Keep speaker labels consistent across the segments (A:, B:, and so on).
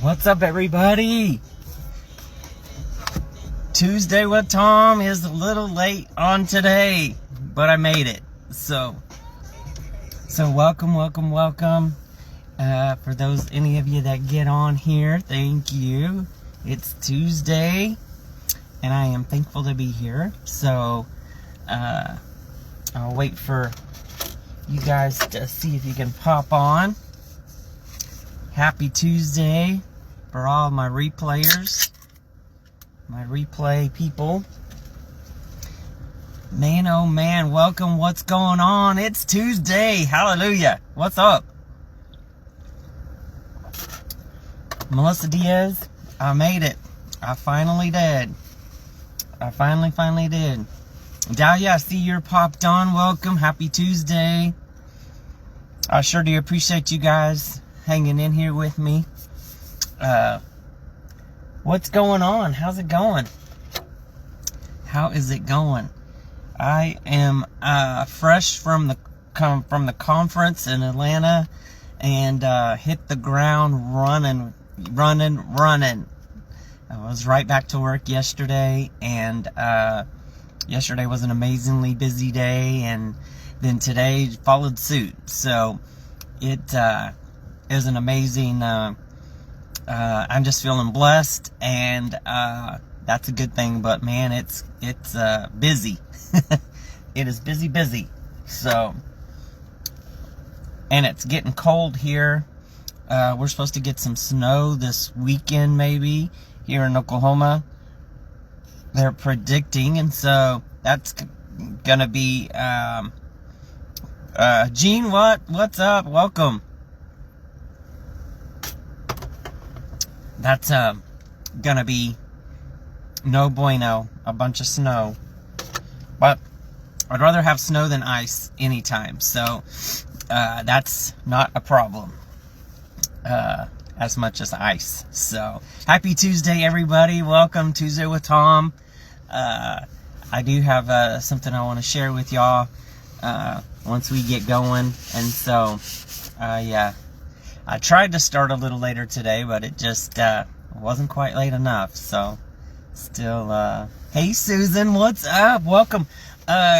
A: What's up, everybody? Tuesday with Thom is a little late on today, but I made it. So welcome. For any of you that get on here, thank you. It's Tuesday, and I am thankful to be here. So I'll wait for you guys to see if you can pop on. Happy Tuesday for all my replayers, my replay people. Man, oh man, welcome. What's going on? It's Tuesday. Hallelujah. What's up? Melissa Diaz, I made it. I finally did. I finally did. Dahlia, I see you're popped on. Welcome. Happy Tuesday. I sure do appreciate you guys hanging in here with me. What's going on? How's it going? How is it going? I am fresh from the conference in Atlanta, and hit the ground running. I was right back to work yesterday, and yesterday was an amazingly busy day, and then today followed suit. So it is an amazing. I'm just feeling blessed, and that's a good thing. But man, it's busy. It is busy. So, and it's getting cold here. We're supposed to get some snow this weekend, maybe here in Oklahoma. They're predicting, and so that's gonna be. Gene, what's up? Welcome. That's gonna be no bueno, a bunch of snow. But I'd rather have snow than ice anytime, so that's not a problem as much as ice. So happy Tuesday, everybody. Welcome Tuesday with Thom. I do have something I want to share with y'all once we get going, and so I tried to start a little later today, but it just wasn't quite late enough. So, still, hey Susan, what's up? Welcome.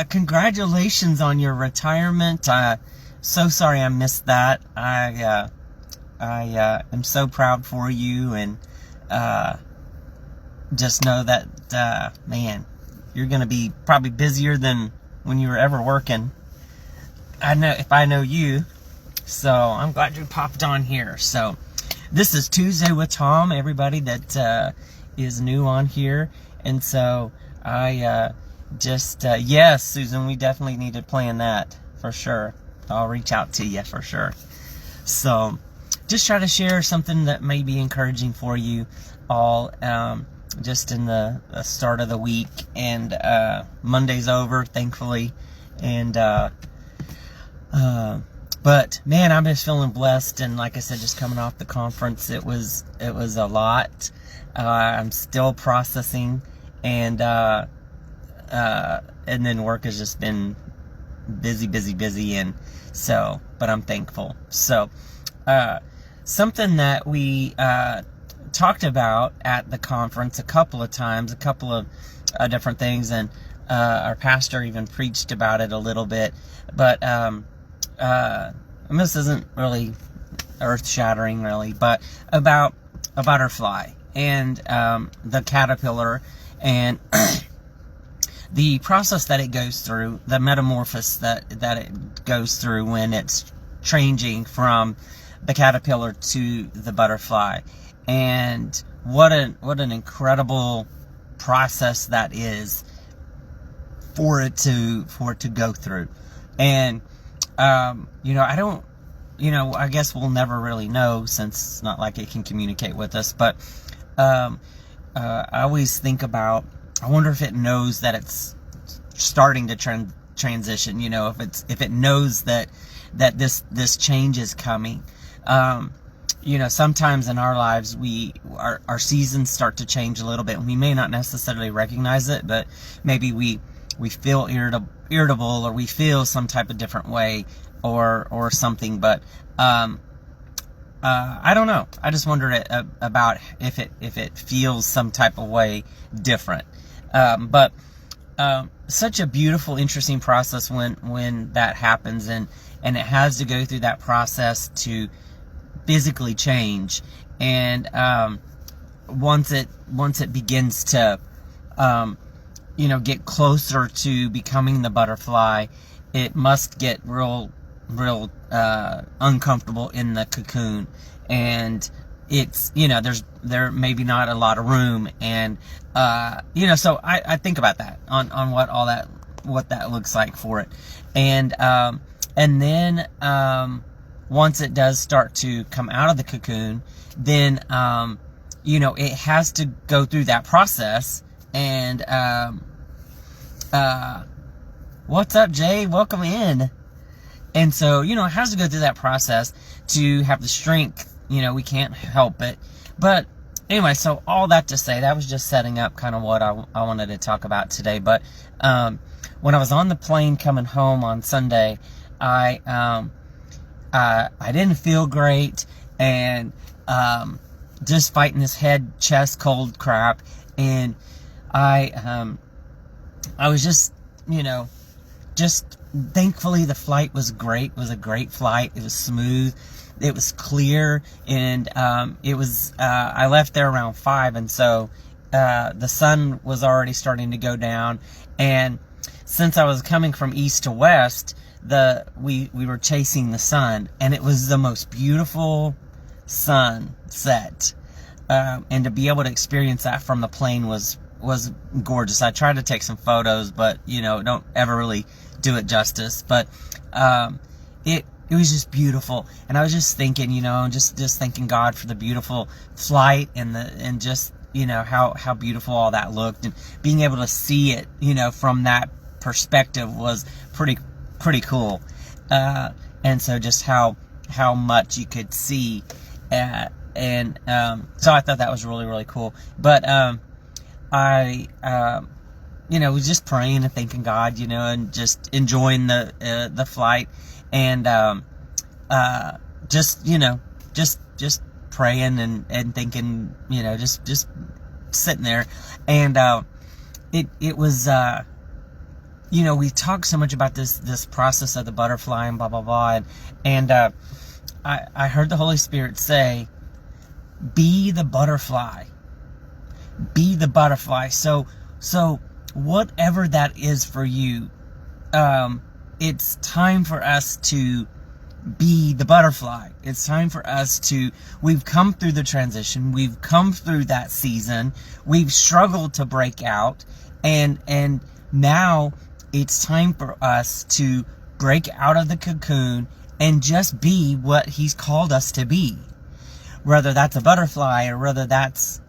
A: Congratulations on your retirement. So sorry I missed that. I am so proud for you, and just know that, man, you're going to be probably busier than when you were ever working. I know, if I know you. So I'm glad you popped on here. So this is Tuesday with Thom, everybody that is new on here. And so I yes, Susan, we definitely need to plan that for sure. I'll reach out to you for sure. So just try to share something that may be encouraging for you all, just in the start of the week. And Monday's over, thankfully. And but man, I'm just feeling blessed, and like I said, just coming off the conference, it was a lot. I'm still processing, and then work has just been busy, and so, but I'm thankful. So, something that we talked about at the conference a couple of times, a couple of different things, and our pastor even preached about it a little bit, but and this isn't really earth-shattering, really, but about a butterfly and the caterpillar, and the process that it goes through, the metamorphosis that it goes through when it's changing from the caterpillar to the butterfly, and what an incredible process that is for it to go through. And I guess we'll never really know, since it's not like it can communicate with us, but I always think about, I wonder if it knows that it's starting to transition, if it knows that this change is coming. Sometimes in our lives, our seasons start to change a little bit, and we may not necessarily recognize it, but maybe we feel irritable, or we feel some type of different way, or something. But I don't know. I just wondered about if it feels some type of way different. But such a beautiful, interesting process when that happens, and it has to go through that process to physically change. And once it begins to get closer to becoming the butterfly, it must get real uncomfortable in the cocoon, and it's there maybe not a lot of room, and so I think about that on what that looks like for it, and then once it does start to come out of the cocoon, then it has to go through that process. And what's up, Jay? Welcome in. And so, it has to go through that process to have the strength. We can't help it. But anyway, so all that to say, that was just setting up kind of what I wanted to talk about today. But when I was on the plane coming home on Sunday, I didn't feel great, and just fighting this head, chest, cold crap. And I was just thankfully the flight was great. It was a great flight. It was smooth. It was clear. And it was, I left there around 5. And so the sun was already starting to go down. And since I was coming from east to west, we were chasing the sun. And it was the most beautiful sunset. And to be able to experience that from the plane was gorgeous. I tried to take some photos, but don't ever really do it justice. But it was just beautiful, and I was just thinking, just thanking God for the beautiful flight and just how beautiful all that looked, and being able to see it from that perspective was pretty cool. And so just how much you could see, and so I thought that was really, really cool. But I was just praying and thanking God, and just enjoying the flight, and just praying and thinking, just sitting there. And it was we talk so much about this process of the butterfly and blah blah blah, and I heard the Holy Spirit say, be the butterfly. Be the butterfly. So whatever that is for you, it's time for us to be the butterfly. It's time for us we've come through the transition. We've come through that season. We've struggled to break out. And now it's time for us to break out of the cocoon and just be what He's called us to be. Whether that's a butterfly, or whether that's,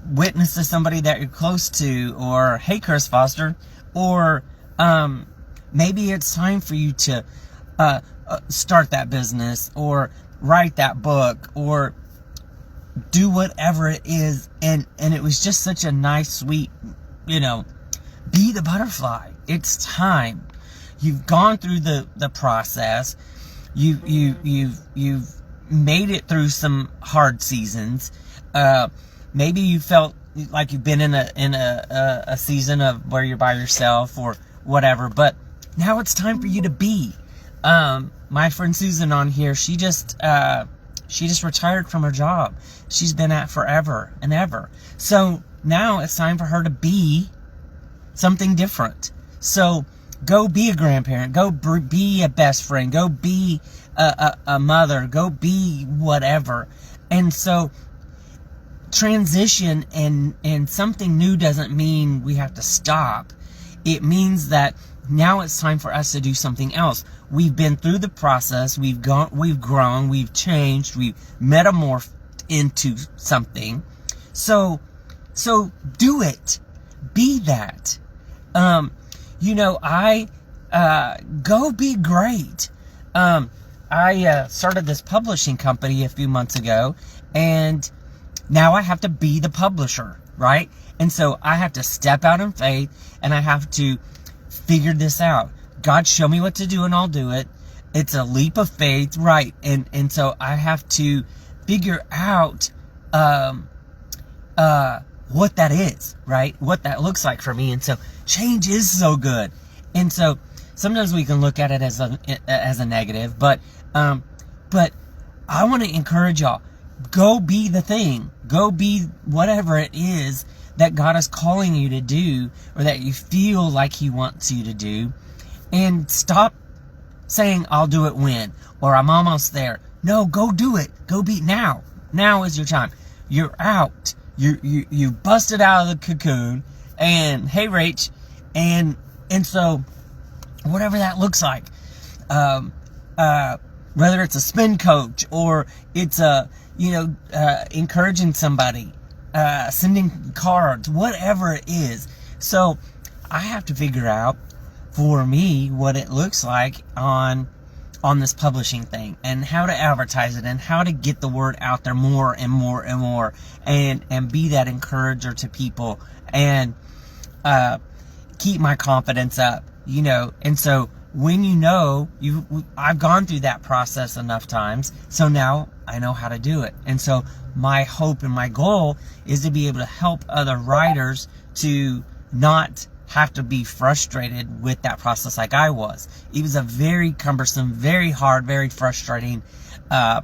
A: witness to somebody that you're close to, or, hey, Chris Foster, or maybe it's time for you to start that business, or write that book, or do whatever it is. And it was just such a nice, sweet, be the butterfly. It's time. You've gone through the process. You've made it through some hard seasons. Maybe you felt like you've been in a season of where you're by yourself or whatever, but now it's time for you to be. My friend Susan on here, she just retired from her job. She's been at forever and ever. So now it's time for her to be something different. So go be a grandparent. Go be a best friend. Go be a mother. Go be whatever. And so transition and something new doesn't mean we have to stop. It means that now it's time for us to do something else. We've been through the process. We've grown. We've changed. We've metamorphed into something. So do it. Be that. Go be great. I started this publishing company a few months ago, and now I have to be the publisher, right? And so I have to step out in faith, and I have to figure this out. God, show me what to do, and I'll do it. It's a leap of faith, right? And so I have to figure out what that is, right? What that looks like for me. And so change is so good. And so sometimes we can look at it as a negative, but I want to encourage y'all, go be the thing. Go be whatever it is that God is calling you to do, or that you feel like He wants you to do. And stop saying, I'll do it when, or I'm almost there. No, go do it. Go be now. Now is your time. You're out. You busted out of the cocoon, and hey, Rach, and so whatever that looks like, whether it's a spin coach, or it's encouraging somebody, sending cards, whatever it is. So I have to figure out for me what it looks like on this publishing thing, and how to advertise it, and how to get the word out there more and more and more, and be that encourager to people, and keep my confidence up, and so when I've gone through that process enough times, so now I know how to do it. And so my hope and my goal is to be able to help other writers to not have to be frustrated with that process like I was. It was a very cumbersome, very hard, very frustrating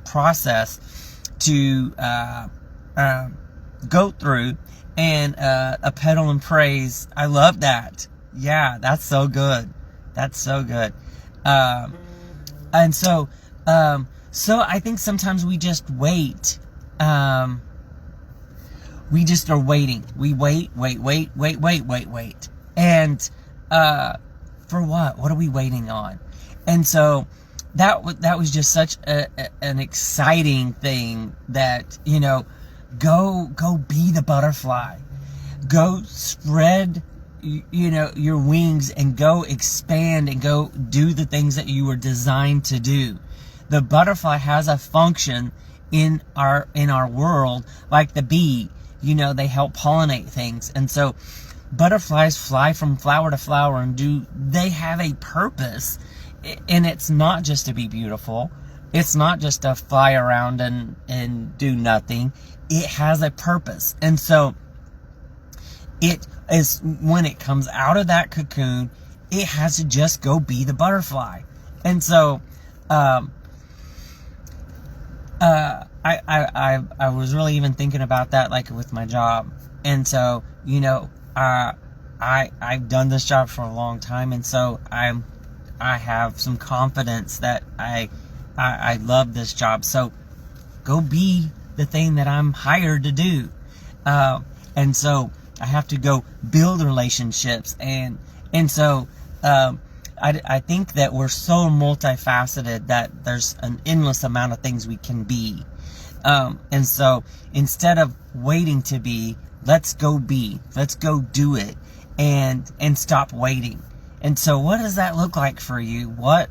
A: process to go through. And a pedal and praise, I love that. Yeah, that's so good. That's so good. And so I think sometimes we just wait. We just are waiting. We wait. And for what? What are we waiting on? And so that was just such an exciting thing that, go be the butterfly. Go spread your wings, and go expand, and go do the things that you were designed to do. The butterfly has a function in our world, like the bee. They help pollinate things. And so butterflies fly from flower to flower, and they have a purpose. And it's not just to be beautiful. It's not just to fly around and do nothing. It has a purpose. And so it is, when it comes out of that cocoon, it has to just go be the butterfly. And so I was really even thinking about that, like with my job. And so I've done this job for a long time, and so I have some confidence that I love this job. So go be the thing that I'm hired to do. And so I have to go build relationships, and so I think that we're so multifaceted that there's an endless amount of things we can be. And so instead of waiting to be, let's go be. Let's go do it, and stop waiting. And so what does that look like for you? What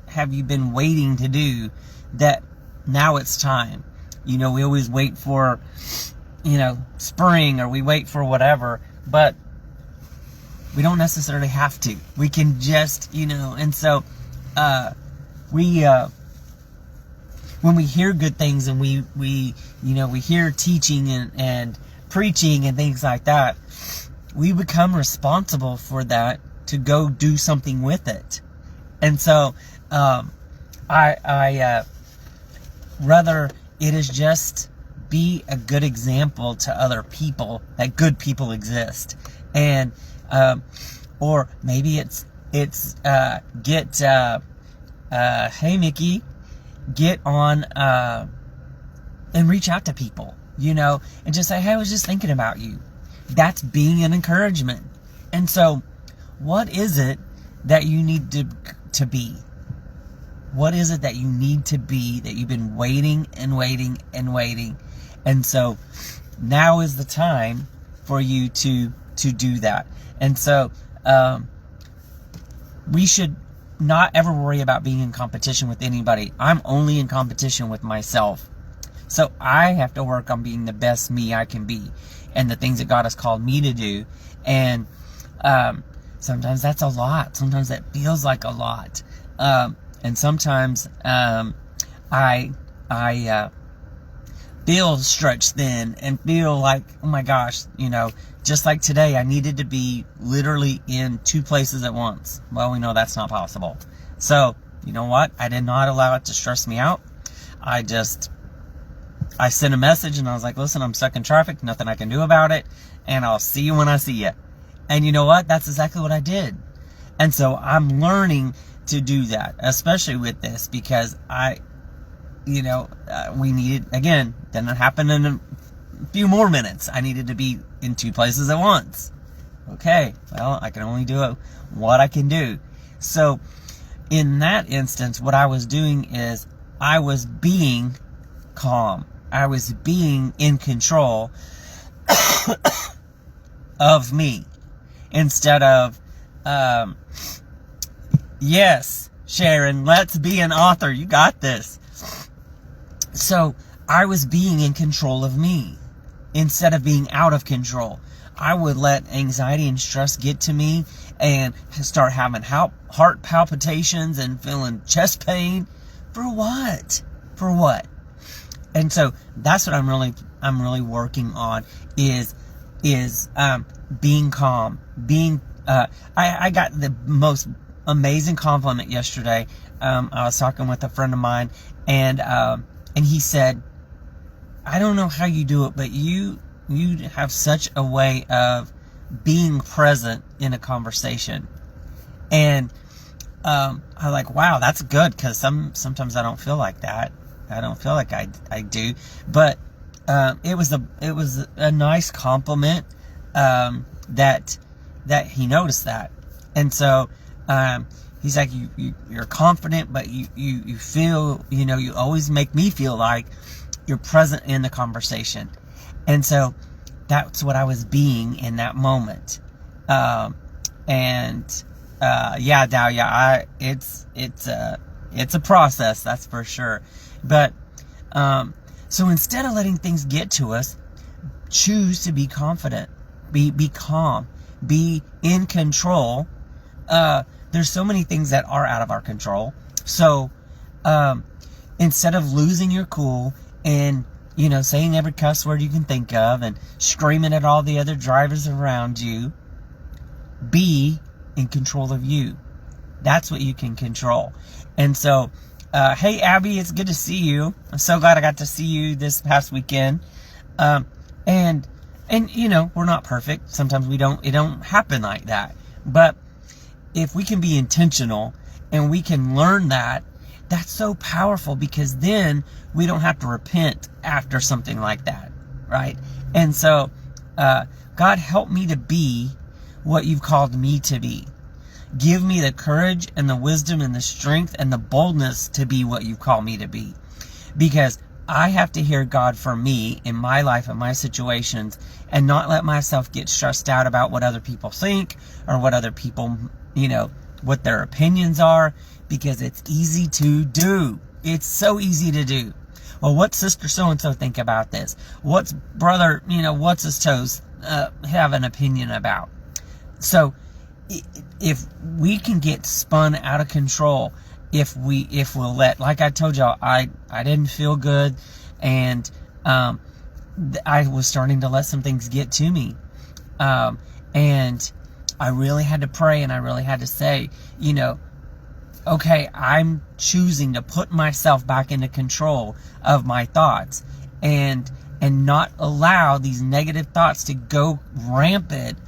A: have you been waiting to do that now it's time? We always wait for spring, or we wait for whatever, but we don't necessarily have to. We can just, and so when we hear good things, and we hear teaching and preaching and things like that, we become responsible for that, to go do something with it. And so I rather it is just be a good example to other people that good people exist. And or maybe it's get hey Mickey, get on and reach out to people, and just say, hey, I was just thinking about you. That's being an encouragement. And so what is it that you need to be? What is it that you need to be, that you've been waiting and waiting and waiting? And so now is the time for you to do that. And so we should not ever worry about being in competition with anybody. I'm only in competition with myself. So I have to work on being the best me I can be, and the things that God has called me to do. And sometimes that's a lot. Sometimes that feels like a lot. And sometimes I feel stretched thin and feel like, oh my gosh, just like today, I needed to be literally in 2 places at once. Well, we know that's not possible. So, you know what? I did not allow it to stress me out. I sent a message and I was like, listen, I'm stuck in traffic, nothing I can do about it, and I'll see you when I see you. And you know what? That's exactly what I did. And so I'm learning to do that, especially with this, because we needed, again, didn't happen in a few more minutes. I needed to be in 2 places at once. Okay, well, I can only do what I can do. So in that instance, what I was doing is I was being calm. I was being in control of me, instead of, yes, Sharon, let's be an author. You got this. So I was being in control of me instead of being out of control. I would let anxiety and stress get to me and start having heart palpitations and feeling chest pain. For what? For what? And so that's what I'm really working on is being calm. I got the most amazing compliment yesterday. I was talking with a friend of mine, and he said, I don't know how you do it, but you have such a way of being present in a conversation. And I'm like, wow, that's good, because sometimes I don't feel like that. I don't feel like I do. But it was a nice compliment that he noticed that. And so he's like, you're confident, but you feel, you always make me feel like you're present in the conversation. And so that's what I was being in that moment. Yeah, Dahlia, it's a process, that's for sure. But so instead of letting things get to us, choose to be confident, be calm, be in control. There's so many things that are out of our control. So instead of losing your cool and saying every cuss word you can think of and screaming at all the other drivers around you, be in control of you. That's what you can control. And so hey, Abby, it's good to see you. I'm so glad I got to see you this past weekend. And we're not perfect. Sometimes it don't happen like that. But if we can be intentional and we can learn that, that's so powerful, because then we don't have to repent after something like that, right? And so, God, help me to be what you've called me to be. Give me the courage and the wisdom and the strength and the boldness to be what you call me to be. Because I have to hear God for me in my life and my situations, and not let myself get stressed out about what other people think or what other people, what their opinions are, because it's easy to do. It's so easy to do. Well, what's Sister So-and-so think about this? What's Brother, what's his toes have an opinion about? So if we can get spun out of control, if we'll let, like I told y'all, I didn't feel good, and I was starting to let some things get to me, and I really had to pray, and I really had to say, okay, I'm choosing to put myself back into control of my thoughts, and not allow these negative thoughts to go rampant,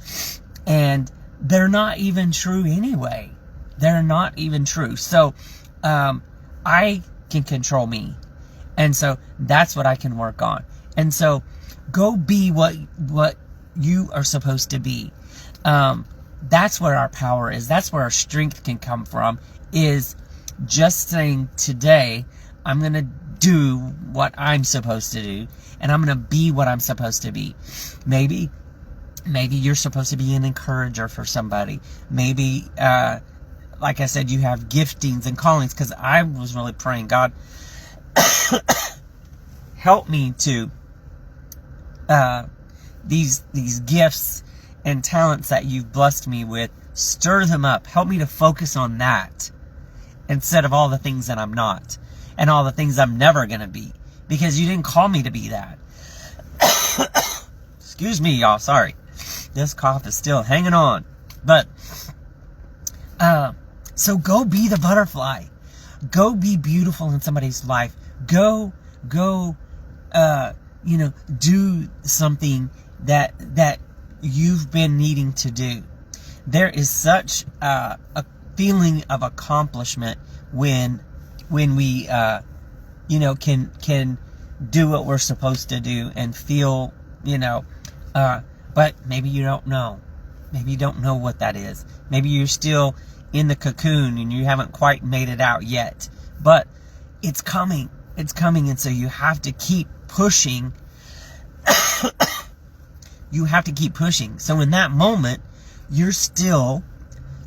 A: and they're not even true anyway. They're not even true. So I can control me. And so that's what I can work on. And so go be what you are supposed to be. That's where our power is. That's where our strength can come from, is just saying, today I'm going to do what I'm supposed to do, and I'm going to be what I'm supposed to be. Maybe you're supposed to be an encourager for somebody. Maybe, like I said, you have giftings and callings, because I was really praying, God, help me to, these gifts and talents that you've blessed me with, stir them up. Help me to focus on that. instead of all the things that I'm not and all the things I'm never going to be, because you didn't call me to be that. Excuse me, y'all. Sorry. This cough is still hanging on. But, so go be the butterfly. Go be beautiful in somebody's life. Go, do something that you've been needing to do. There is such a feeling of accomplishment when we, can do what we're supposed to do and feel, but maybe you don't know. Maybe you don't know what that is. Maybe you're still in the cocoon and you haven't quite made it out yet. But it's coming. It's coming, and so you have to keep pushing. You have to keep pushing. So in that moment, you're still...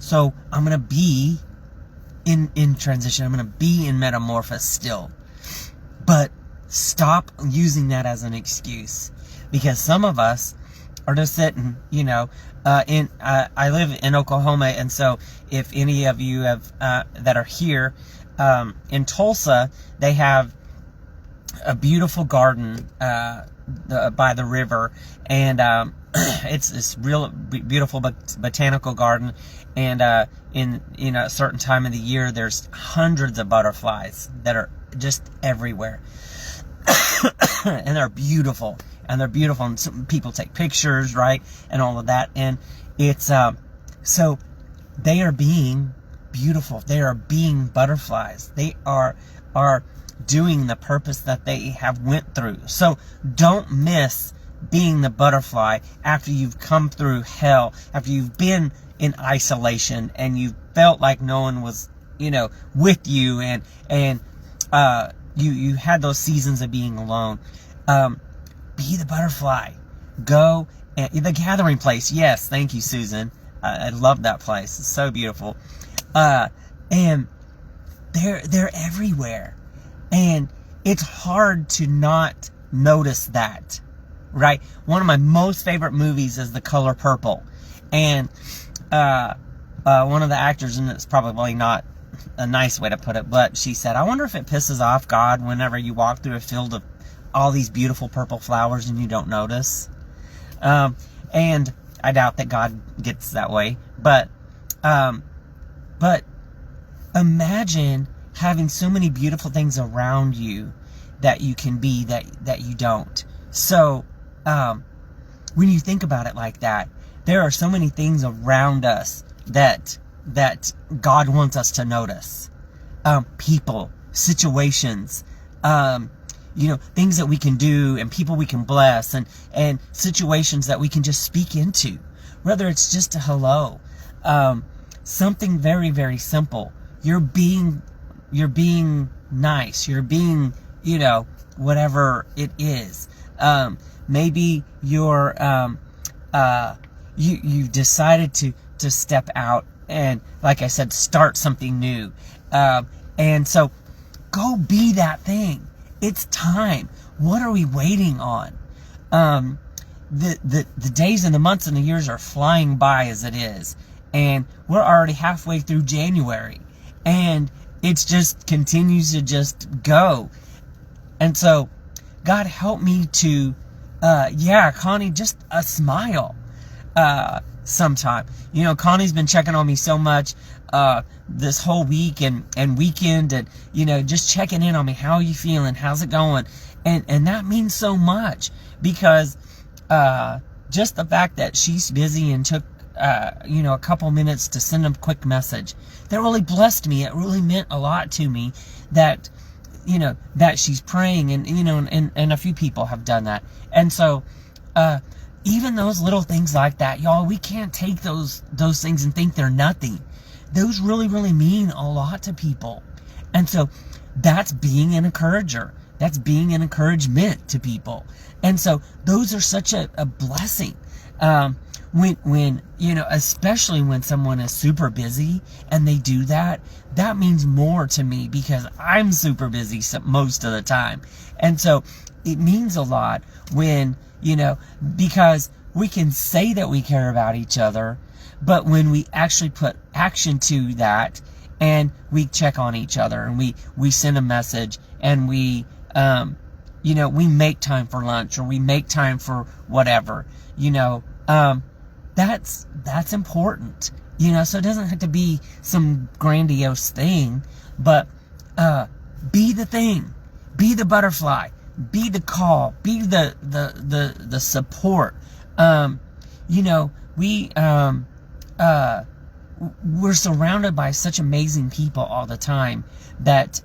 A: So I'm going to be in transition. I'm going to be in metamorphosis still. But stop using that as an excuse. Because some of us are just sitting, I live in Oklahoma, and so if any of you have that are here in Tulsa, they have a beautiful garden by the river, and it's this real beautiful botanical garden, and in a certain time of the year, there's hundreds of butterflies that are just everywhere, and they're beautiful. And they're beautiful, and some people take pictures, right, and all of that, and it's, so they are being beautiful. They are being butterflies. They are doing the purpose that they have went through. So don't miss being the butterfly after you've come through hell, after you've been in isolation, and you felt like no one was, with you, and you had those seasons of being alone. Be the butterfly. Go, and the gathering place. Yes, thank you, Susan. I love that place. It's so beautiful. And they're everywhere. And it's hard to not notice that, right? One of my most favorite movies is The Color Purple. And one of the actors, and it's probably not a nice way to put it, but she said, I wonder if it pisses off God whenever you walk through a field of all these beautiful purple flowers and you don't notice. And I doubt that God gets that way. But imagine having so many beautiful things around you that you can be that you don't. So when you think about it like that, there are so many things around us that God wants us to notice. People, situations, things that we can do, and people we can bless, and situations that we can just speak into, whether it's just a hello, something very, very simple. You're being nice. You're being, whatever it is. Maybe you're, you decided to step out and, like I said, start something new. And so go be that thing. It's time. What are we waiting on? The days and the months and the years are flying by as it is. And we're already halfway through January. And it just continues to just go. And so, God help me to, Connie, just a smile sometime. Connie's been checking on me so much this whole week and weekend, and just checking in on me. How are you feeling? How's it going? And that means so much, because just the fact that she's busy and took a couple minutes to send a quick message, that really blessed me. It really meant a lot to me that that she's praying, and a few people have done that. And so even those little things like that, y'all, we can't take those things and think they're nothing. Those really, really mean a lot to people. And so that's being an encourager. That's being an encouragement to people. And so those are such a blessing. When especially when someone is super busy and they do that, that means more to me, because I'm super busy most of the time. And so it means a lot when, because we can say that we care about each other, but when we actually put action to that, and we check on each other, and we send a message, and we make time for lunch, or we make time for whatever, that's important, so it doesn't have to be some grandiose thing, but be the thing, be the butterfly, be the call, be the support. We're surrounded by such amazing people all the time that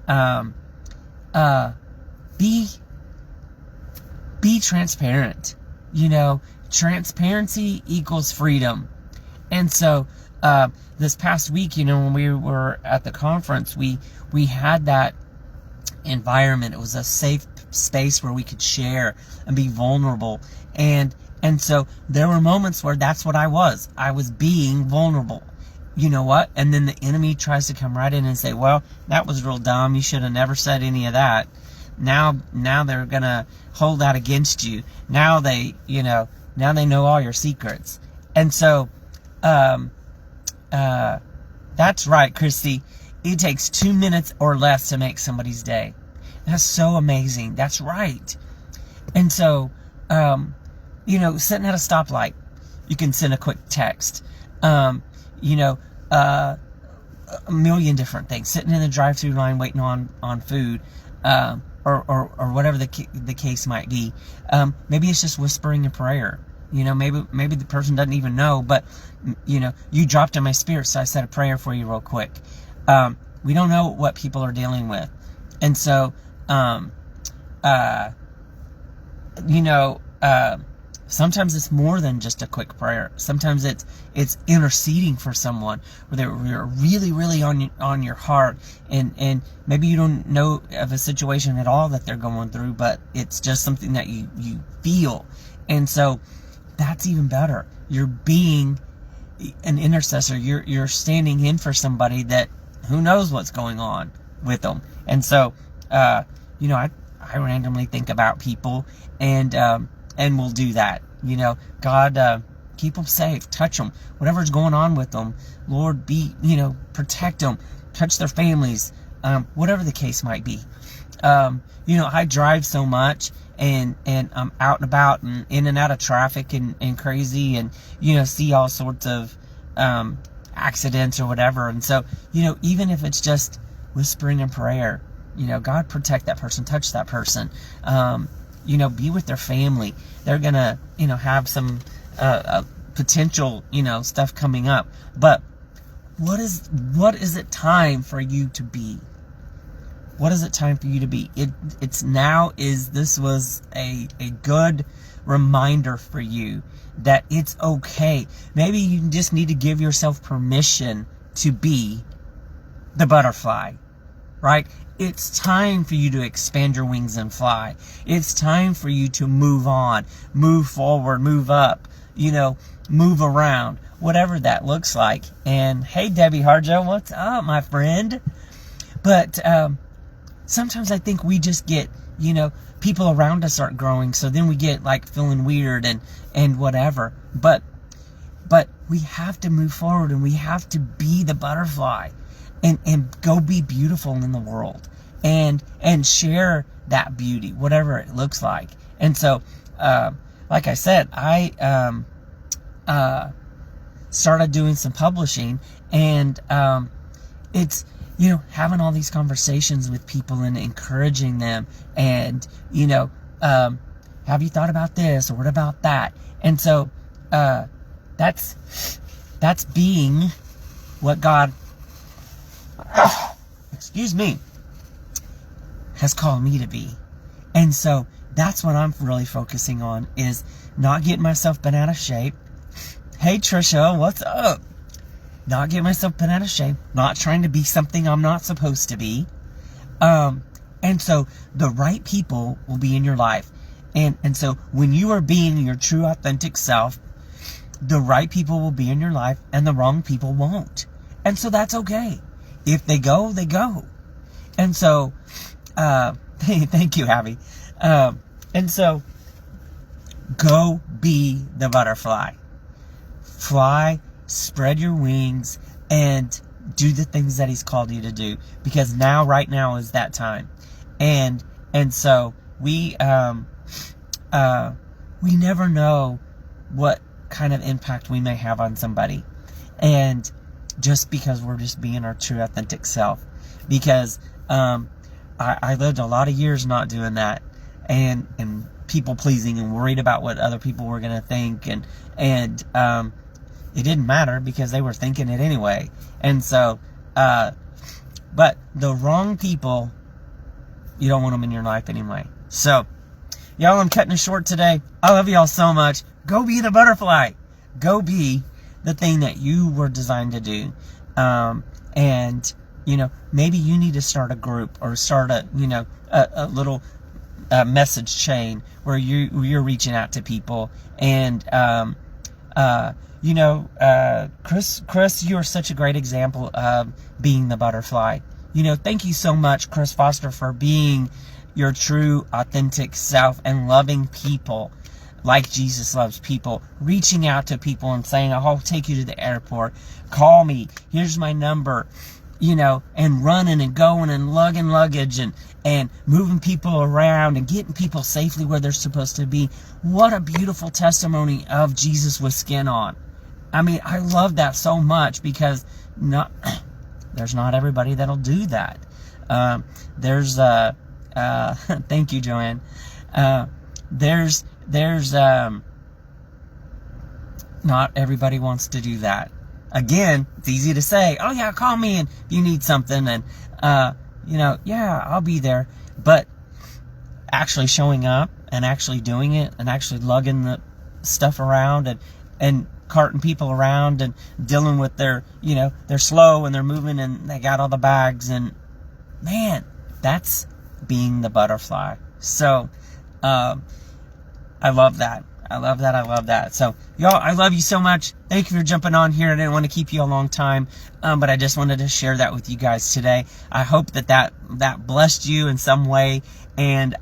A: be transparent. Transparency equals freedom. And so this past week, when we were at the conference, we had that environment. It was a safe space where we could share and be vulnerable. And so there were moments where that's what I was. I was being vulnerable. You know what? And then the enemy tries to come right in and say, well, that was real dumb. You should have never said any of that. Now they're going to hold that against you. Now they know all your secrets. And so, that's right, Christy. It takes 2 minutes or less to make somebody's day. That's so amazing. That's right. And so, sitting at a stoplight, you can send a quick text. A million different things. Sitting in the drive-thru line waiting on food, or whatever the case might be. Maybe it's just whispering a prayer. Maybe the person doesn't even know, but you dropped in my spirit, so I said a prayer for you real quick. We don't know what people are dealing with, and so sometimes it's more than just a quick prayer. Sometimes it's interceding for someone where they're really, really on your heart, and maybe you don't know of a situation at all that they're going through, but it's just something that you feel. And so that's even better. You're being an intercessor. You're standing in for somebody that who knows what's going on with them. And so I randomly think about people, and we'll do that. God, keep them safe, touch them, whatever's going on with them, Lord, protect them, touch their families, whatever the case might be. I drive so much, and I'm out and about and in and out of traffic and crazy, and see all sorts of accidents or whatever. And so even if it's just whispering a prayer, God, protect that person, touch that person, be with their family. They're gonna have some potential stuff coming up, but what is it time for you to be? What is it time for you to be? It's now. This was a good reminder for you that it's okay. Maybe you just need to give yourself permission to be the butterfly, right? It's time for you to expand your wings and fly. It's time for you to move on, move forward, move up, move around, whatever that looks like. And hey, Debbie Harjo, what's up, my friend? But sometimes I think we just get, people around us aren't growing, so then we get like feeling weird and whatever. But we have to move forward, and we have to be the butterfly and go be beautiful in the world and share that beauty, whatever it looks like. And so, like I said, I started doing some publishing, and it's having all these conversations with people and encouraging them, and have you thought about this, or what about that? And so that's being what God excuse me has called me to be. And so that's what I'm really focusing on, is not getting myself bent out of shape. Hey Trisha, what's up? Not getting myself bent out of shape, not trying to be something I'm not supposed to be. And so the right people will be in your life. And so when you are being your true authentic self, the right people will be in your life, and the wrong people won't. And so that's okay. If they go, they go. And so, thank you, Abby. And so, go be the butterfly. Fly, spread your wings, and do the things that He's called you to do, because right now is that time. And so we never know what kind of impact we may have on somebody, and just because we're just being our true authentic self. Because I lived a lot of years not doing that, and people pleasing and worried about what other people were going to think, and it didn't matter because they were thinking it anyway. And so but the wrong people, you don't want them in your life anyway. So y'all, I'm cutting it short today. I love y'all so much. Go be the butterfly. Go be the thing that you were designed to do. And maybe you need to start a group, or start a little message chain where you're reaching out to people. And Chris, you are such a great example of being the butterfly. Thank you so much, Chris Foster, for being your true, authentic self and loving people like Jesus loves people, reaching out to people and saying, I'll take you to the airport, call me, here's my number, and running and going and lugging luggage and moving people around and getting people safely where they're supposed to be. What a beautiful testimony of Jesus with skin on. I mean, I love that so much, because there's not everybody that'll do that. Thank you, Joanne. There's not everybody wants to do that. Again, it's easy to say, oh yeah, call me and if you need something, and yeah, I'll be there. But actually showing up and actually doing it and actually lugging the stuff around and carting people around and dealing with they're slow and they're moving and they got all the bags, and man, that's being the butterfly. So I love that. I love that. So y'all, I love you so much. Thank you for jumping on here. I didn't want to keep you a long time, but I just wanted to share that with you guys today. I hope that blessed you in some way. And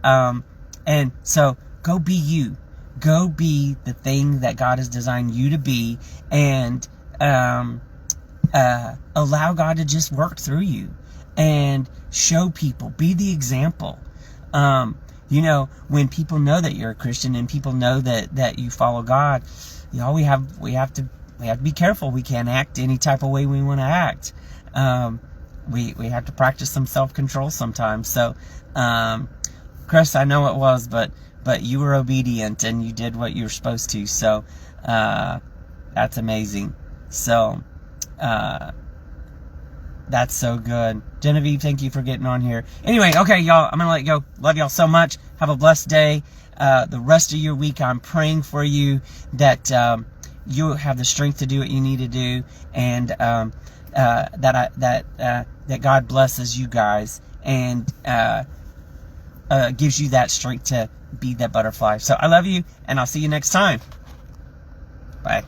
A: so go be you. Go be the thing that God has designed you to be, and allow God to just work through you and show people. Be the example. When people know that you're a Christian and people know that you follow God, we have to be careful. We can't act any type of way we want to act. We have to practice some self-control sometimes. So, Chris, I know it was, but you were obedient and you did what you were supposed to. So, that's amazing. So, that's so good. Genevieve, thank you for getting on here. Anyway, okay, y'all, I'm going to let you go. Love y'all so much. Have a blessed day. The rest of your week, I'm praying for you that you have the strength to do what you need to do, and that God blesses you guys and gives you that strength to be that butterfly. So I love you, and I'll see you next time. Bye.